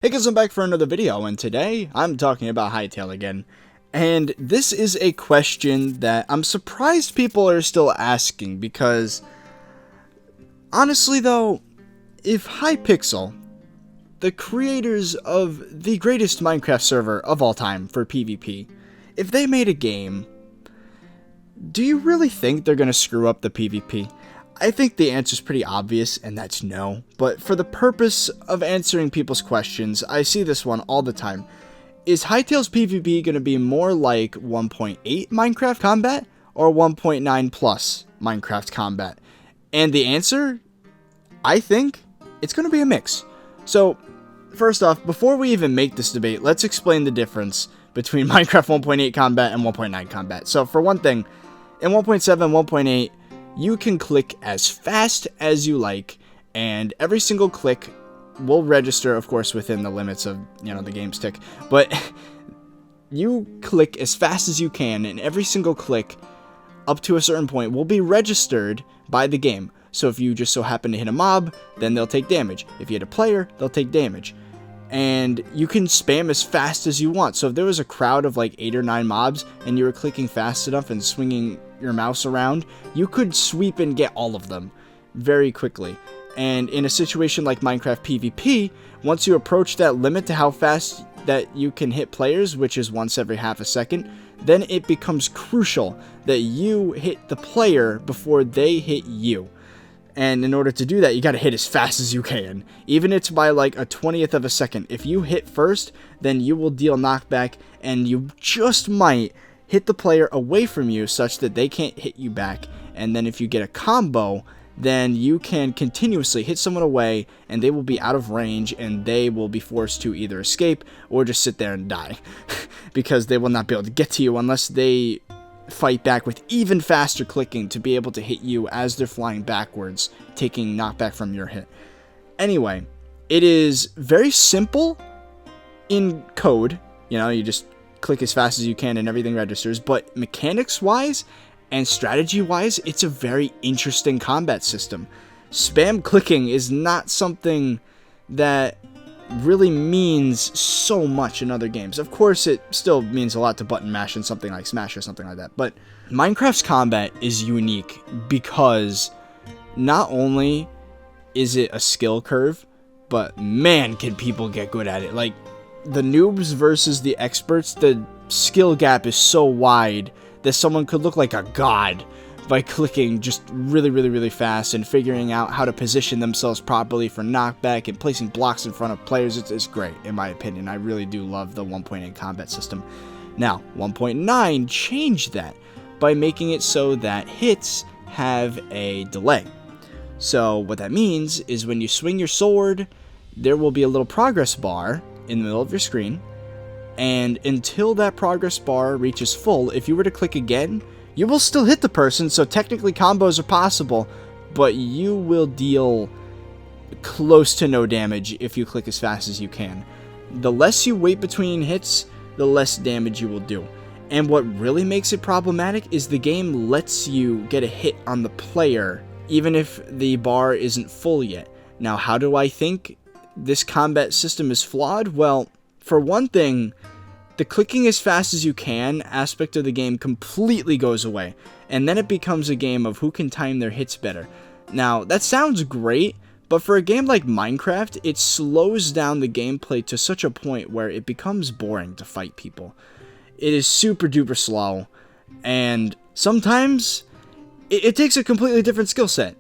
Hey guys, I'm back for another video, and today I'm talking about Hytale again. And this is a question that I'm surprised people are still asking, because honestly though, if Hypixel, the creators of the greatest Minecraft server of all time for PvP, if they made a game, do you really think they're going to screw up the PvP? I think the answer is pretty obvious, and that's no. But for the purpose of answering people's questions, I see this one all the time. Is Hytale's PvP going to be more like 1.8 Minecraft Combat or 1.9 plus Minecraft Combat? And the answer, I think, it's going to be a mix. So, first off, before we even make this debate, let's explain the difference between Minecraft 1.8 Combat and 1.9 Combat. So, for one thing, in 1.7, 1.8, you can click as fast as you like, and every single click will register, of course, within the limits of, the game's tick. But you click as fast as you can, and every single click up to a certain point will be registered by the game. So if you just so happen to hit a mob, then they'll take damage. If you hit a player, they'll take damage. And you can spam as fast as you want. So if there was a crowd of like 8 or 9 mobs and you were clicking fast enough and swinging your mouse around, you could sweep and get all of them very quickly. And in a situation like Minecraft PvP, once you approach that limit to how fast that you can hit players, which is once every half a second, then it becomes crucial that you hit the player before they hit you. And in order to do that, you gotta hit as fast as you can. Even if it's by like a 20th of a second. If you hit first, then you will deal knockback, and you just might hit the player away from you such that they can't hit you back. And then if you get a combo, then you can continuously hit someone away, and they will be out of range, and they will be forced to either escape or just sit there and die. Because they will not be able to get to you unless they fight back with even faster clicking to be able to hit you as they're flying backwards, taking knockback from your hit. Anyway, it is very simple in code. You just click as fast as you can and everything registers. But mechanics-wise and strategy-wise, it's a very interesting combat system. Spam clicking is not something that really means so much in other games. Of course, it still means a lot to button mash in something like Smash or something like that. But Minecraft's combat is unique because not only is it a skill curve, but man, can people get good at it. Like, the noobs versus the experts, the skill gap is so wide that someone could look like a god by clicking just really, really, really fast and figuring out how to position themselves properly for knockback and placing blocks in front of players. It's great, in my opinion. I really do love the 1.8 combat system. Now, 1.9 changed that by making it so that hits have a delay. So what that means is when you swing your sword, there will be a little progress bar in the middle of your screen, and until that progress bar reaches full, if you were to click again, you will still hit the person, so technically combos are possible, but you will deal close to no damage if you click as fast as you can. The less you wait between hits, the less damage you will do. And what really makes it problematic is the game lets you get a hit on the player, even if the bar isn't full yet. Now, how do I think this combat system is flawed? Well, for one thing, the clicking as fast as you can aspect of the game completely goes away, and then it becomes a game of who can time their hits better. Now, that sounds great, but for a game like Minecraft, it slows down the gameplay to such a point where it becomes boring to fight people. It is super duper slow, and sometimes it takes a completely different skill set,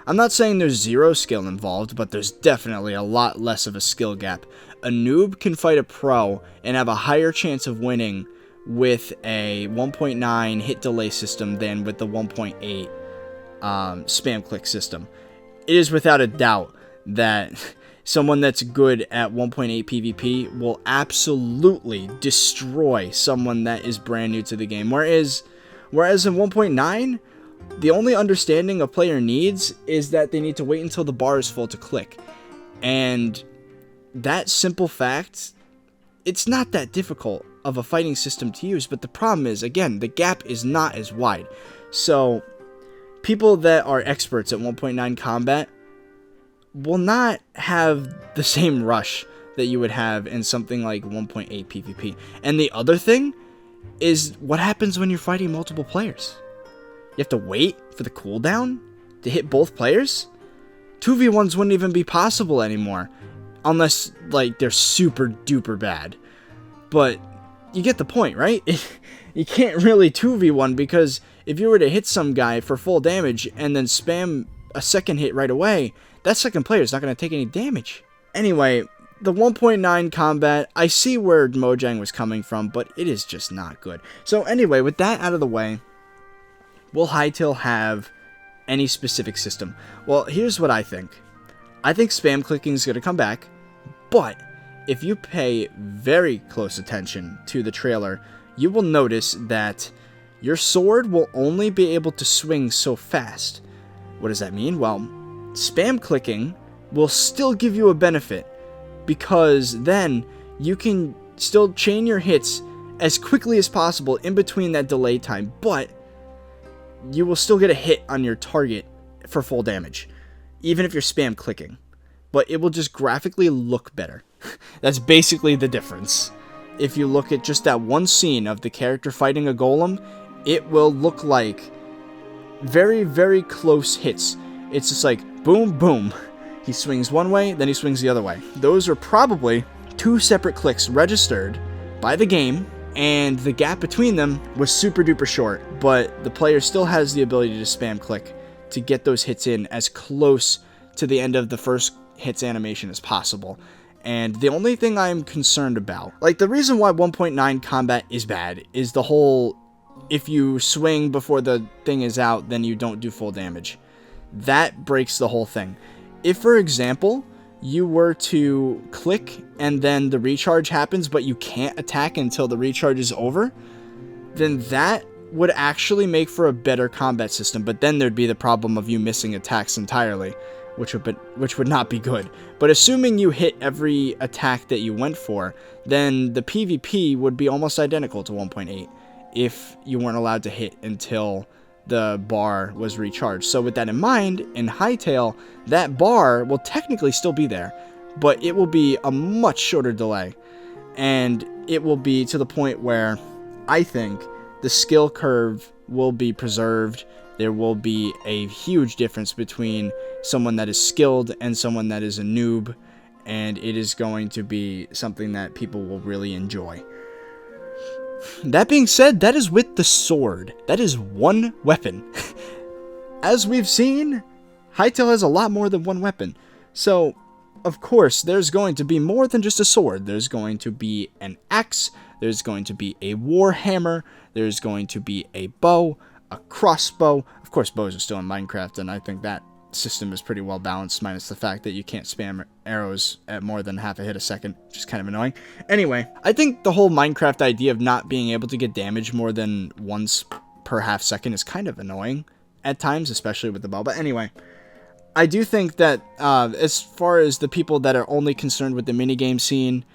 I'm not saying there's zero skill involved, but there's definitely a lot less of a skill gap. A noob can fight a pro and have a higher chance of winning with a 1.9 hit delay system than with the 1.8 spam click system. It is without a doubt that someone that's good at 1.8 PvP will absolutely destroy someone that is brand new to the game. Whereas in 1.9, the only understanding a player needs is that they need to wait until the bar is full to click. And that simple fact, it's not that difficult of a fighting system to use, but the problem is, again, the gap is not as wide. So, people that are experts at 1.9 combat will not have the same rush that you would have in something like 1.8 PvP. And the other thing is what happens when you're fighting multiple players. You have to wait for the cooldown to hit both players. 2v1s wouldn't even be possible anymore unless like they're super duper bad. But you get the point, right? You can't really 2v1 because if you were to hit some guy for full damage and then spam a second hit right away, that second player is not going to take any damage. Anyway, the 1.9 combat, I see where Mojang was coming from, but it is just not good. So anyway, with that out of the way, will Hytale have any specific system? Well, here's what I think. I think spam clicking is going to come back, but if you pay very close attention to the trailer, you will notice that your sword will only be able to swing so fast. What does that mean? Well, spam clicking will still give you a benefit, because then you can still chain your hits as quickly as possible in between that delay time, but you will still get a hit on your target for full damage, even if you're spam clicking. But it will just graphically look better. That's basically the difference. If you look at just that one scene of the character fighting a golem, it will look like very, very close hits. It's just like, boom, boom. He swings one way, then he swings the other way. Those are probably two separate clicks registered by the game, and the gap between them was super duper short, but the player still has the ability to spam click to get those hits in as close to the end of the first hits animation as possible. And the only thing I'm concerned about, like the reason why 1.9 combat is bad, is the whole, if you swing before the thing is out, then you don't do full damage. That breaks the whole thing. If, for example, you were to click and then the recharge happens, but you can't attack until the recharge is over, then that would actually make for a better combat system. But then there'd be the problem of you missing attacks entirely, which would not be good. But assuming you hit every attack that you went for, then the PvP would be almost identical to 1.8 if you weren't allowed to hit until the bar was recharged. So with that in mind, in Hytale, that bar will technically still be there, but it will be a much shorter delay. And it will be to the point where I think the skill curve will be preserved. There will be a huge difference between someone that is skilled and someone that is a noob, and it is going to be something that people will really enjoy. That being said, that is with the sword. That is one weapon. As we've seen, Hytale has a lot more than one weapon. So, of course, there's going to be more than just a sword. There's going to be an axe, there's going to be a warhammer, there's going to be a bow, a crossbow. Of course, bows are still in Minecraft, and I think that system is pretty well balanced, minus the fact that you can't spam arrows at more than half a hit a second, which is kind of annoying. Anyway, I think the whole Minecraft idea of not being able to get damage more than once per half second is kind of annoying at times, especially with the bow. But anyway, I do think that as far as the people that are only concerned with the minigame scene,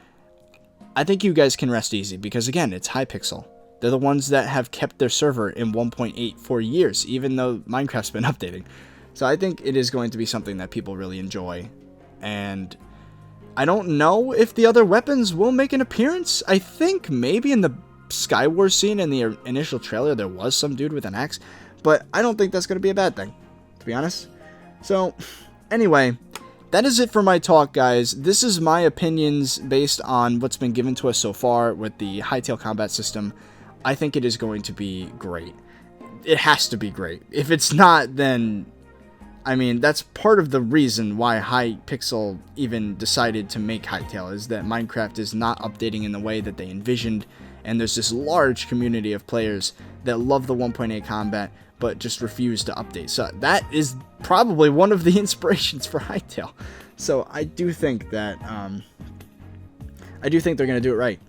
I think you guys can rest easy, because again, it's Hypixel. They're the ones that have kept their server in 1.8 for years, even though Minecraft's been updating. So I think it is going to be something that people really enjoy. And I don't know if the other weapons will make an appearance. I think maybe in the Skywars scene in the initial trailer there was some dude with an axe, but I don't think that's going to be a bad thing, to be honest. So anyway, that is it for my talk, guys. This is my opinions based on what's been given to us so far with the Hytale combat system. I think it is going to be great. It has to be great. If it's not, then I mean, that's part of the reason why Hypixel even decided to make Hytale, is that Minecraft is not updating in the way that they envisioned, and there's this large community of players that love the 1.8 combat, but just refuse to update. So that is probably one of the inspirations for Hytale. So I do think that, they're going to do it right,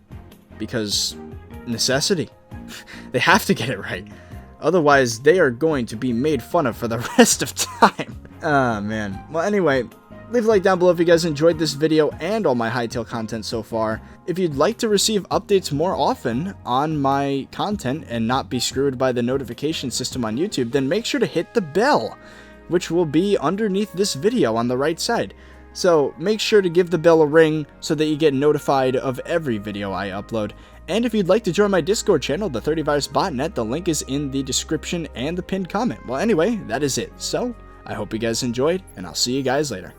because necessity. They have to get it right. Otherwise, they are going to be made fun of for the rest of time. Ah, man. Well, anyway, leave a like down below if you guys enjoyed this video and all my Hytale content so far. If you'd like to receive updates more often on my content and not be screwed by the notification system on YouTube, then make sure to hit the bell, which will be underneath this video on the right side. So make sure to give the bell a ring so that you get notified of every video I upload. And if you'd like to join my Discord channel, the ThirtyVirus botnet, the link is in the description and the pinned comment. Well, anyway, that is it. So I hope you guys enjoyed, and I'll see you guys later.